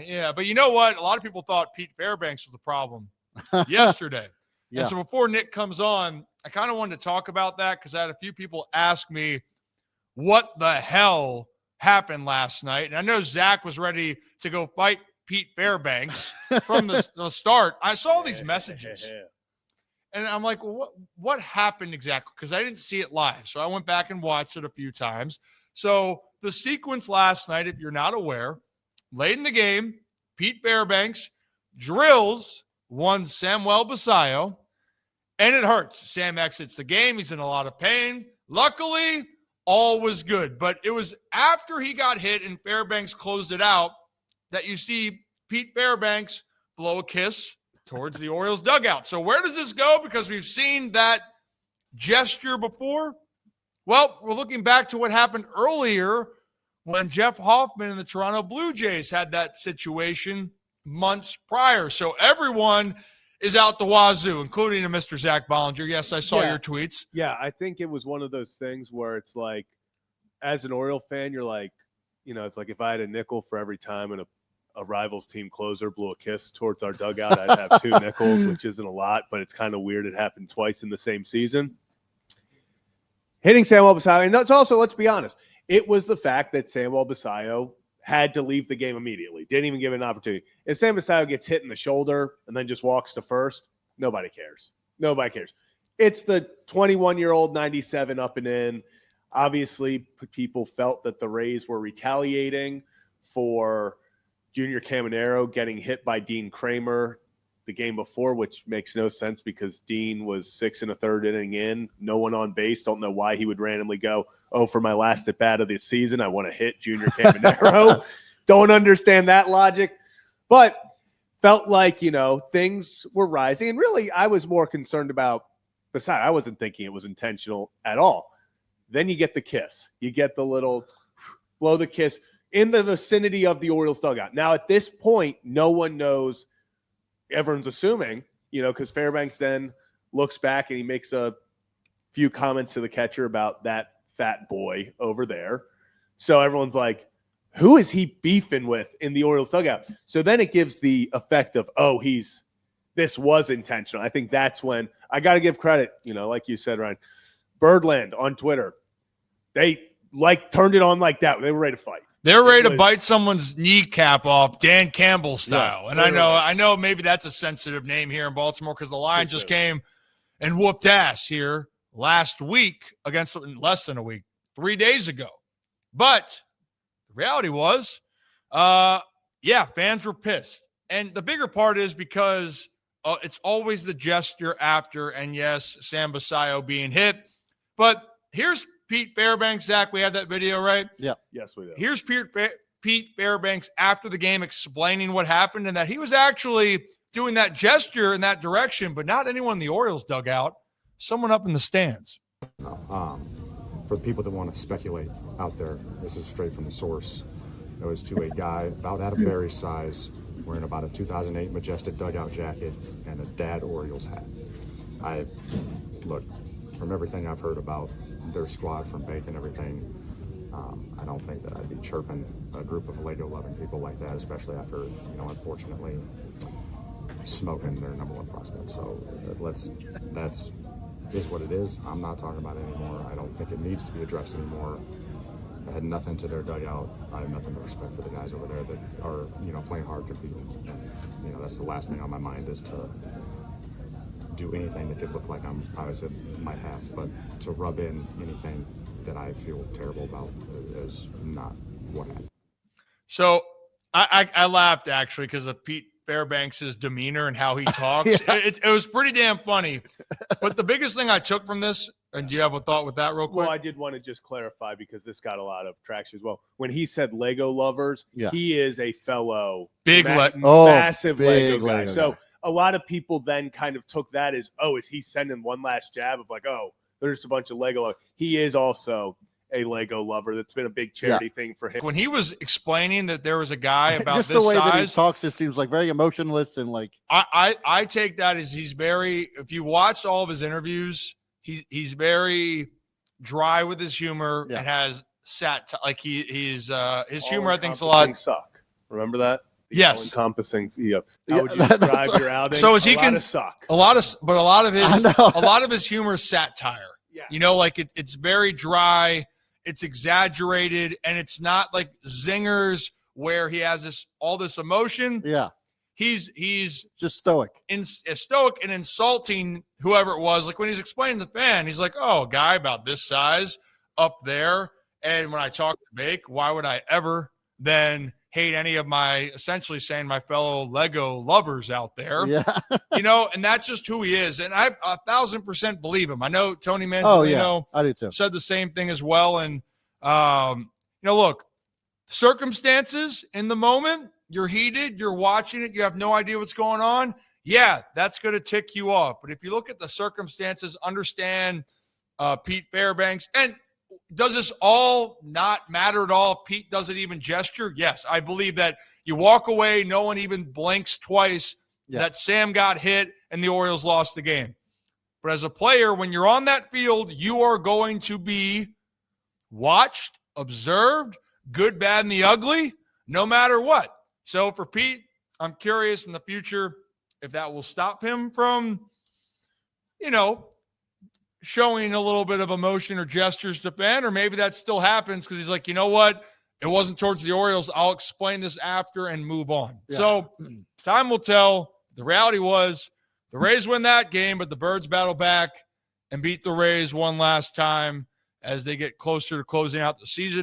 Yeah. But you know what? A lot of people thought Pete Fairbanks was the problem yesterday. Yeah. And so before Nick comes on, I kind of wanted to talk about that because I had a few people ask me what the hell happened last night. And I know Zach was ready to go fight Pete Fairbanks from the start. I saw these messages. And I'm like, well, what happened exactly? Because I didn't see it live. So I went back and watched it a few times. So the sequence last night, if you're not aware, late in the game, Pete Fairbanks drills one Samuel Basayo, and it hurts. Sam exits the game. He's in a lot of pain. Luckily, all was good. But it was after he got hit and Fairbanks closed it out that you see Pete Fairbanks blow a kiss towards the Orioles dugout. So where does this go? Because we've seen that gesture before. Well, we're looking back to what happened earlier when Jeff Hoffman and the Toronto Blue Jays had that situation months prior. So everyone is out the wazoo, including a Mr. Zach Bollinger. Yes, I saw your tweets. Yeah, I think it was one of those things where it's like, as an Oriole fan, you're like, it's like if I had a nickel for every time a rival's team closer blew a kiss towards our dugout, I'd have 2 nickels, which isn't a lot, but it's kind of weird. It happened twice in the same season. Hitting Samuel Basayo, and that's also, let's be honest, it was the fact that Samuel Basayo had to leave the game immediately. Didn't even give it an opportunity. If Sam Basayo gets hit in the shoulder and then just walks to first, nobody cares. Nobody cares. It's the 21-year-old 97 up and in. Obviously, people felt that the Rays were retaliating for Junior Caminero getting hit by Dean Kramer the game before, which makes no sense because Dean was 6 1/3 inning in, no one on base. Don't know why he would randomly go, for my last at bat of the season, I want to hit Junior Caminero. Don't understand that logic, but felt like, things were rising. And really, I was more concerned about, besides, I wasn't thinking it was intentional at all. Then you get the kiss. You get the little blow the kiss in the vicinity of the Orioles dugout. Now, at this point, no one knows. Everyone's assuming, because Fairbanks then looks back and he makes a few comments to the catcher about that fat boy over there. So everyone's like, who is he beefing with in the Orioles dugout? So then it gives the effect of, this was intentional. I think that's when I got to give credit, like you said, Ryan, Birdland on Twitter. They turned it on like that. They were ready to fight. They're ready to bite someone's kneecap off, Dan Campbell style. Yeah, and I know maybe that's a sensitive name here in Baltimore because the Lions just came and whooped ass here last week against less than a week, 3 days ago. But the reality was, fans were pissed. And the bigger part is because it's always the gesture after, and yes, Sam Basayo being hit. But here's Pete Fairbanks, Zach, we had that video, right? Yeah. Yes, we do. Here's Pete Fairbanks after the game explaining what happened and that he was actually doing that gesture in that direction, but not anyone in the Orioles dugout, someone up in the stands. For the people that want to speculate out there, this is straight from the source. It was to a guy about Adam Berry's size, wearing about a 2008 Majestic dugout jacket and a Dad Orioles hat. Look, from everything I've heard about their squad from Bank and everything, I don't think that I'd be chirping a group of Lego-loving people like that, especially after, unfortunately smoking their number 1 prospect. So that's what it is. I'm not talking about it anymore. I don't think it needs to be addressed anymore. I had nothing to their dugout. I have nothing but respect for the guys over there that are, playing hard, competing. That's the last thing on my mind is to do anything that could look like I might have, but to rub in anything that I feel terrible about is not what happened. So I laughed actually because of Pete Fairbanks' demeanor and how he talks. It was pretty damn funny. But the biggest thing I took from this, and do you have a thought with that real quick? Well, I did want to just clarify because this got a lot of traction as well. When he said Lego lovers, he is a fellow massive Lego guy. So a lot of people then kind of took that as, is he sending one last jab of like, there's just a bunch of Lego. He is also a Lego lover. That's been a big charity thing for him. When he was explaining that there was a guy about just this the way size, that he talks, it seems like very emotionless and like. I take that as he's very. If you watch all of his interviews, he's very dry with his humor and has his humor. I think is a lot. Suck. Remember that? Yes. All-encompassing. Yeah, How would you that's describe what- your outing? So is he a lot can- of suck. a lot of I know. his humor is satire. Yeah. You know, like it's very dry, it's exaggerated, and it's not like zingers where he has all this emotion. Yeah, He's just stoic. stoic and insulting whoever it was. Like when he's explaining to the fan, he's like, "Oh, a guy about this size up there." And when I talk to Bake, why would I ever then hate any of my, essentially saying my fellow Lego lovers out there? Yeah. You know, and that's just who he is. And I 1,000% believe him. I know Tony Manzolino Oh yeah, I do too. said the same thing as well. And, you know, look, circumstances in the moment, you're heated, you're watching it, you have no idea what's going on. Yeah, that's going to tick you off. But if you look at the circumstances, understand Pete Fairbanks, and does this all not matter at all? Pete doesn't even gesture. Yes, I believe that you walk away, no one even blinks twice, Yeah. that Sam got hit and the Orioles lost the game. But as a player, when you're on that field, you are going to be watched, observed, good, bad, and the ugly, no matter what. So for Pete, I'm curious in the future if that will stop him from, you know, showing a little bit of emotion or gestures to fan, or maybe that still happens because he's like, you know what? It wasn't towards the Orioles. I'll explain this after and move on. Yeah. So time will tell. The reality was the Rays win that game, but the Birds battle back and beat the Rays one last time as they get closer to closing out the season.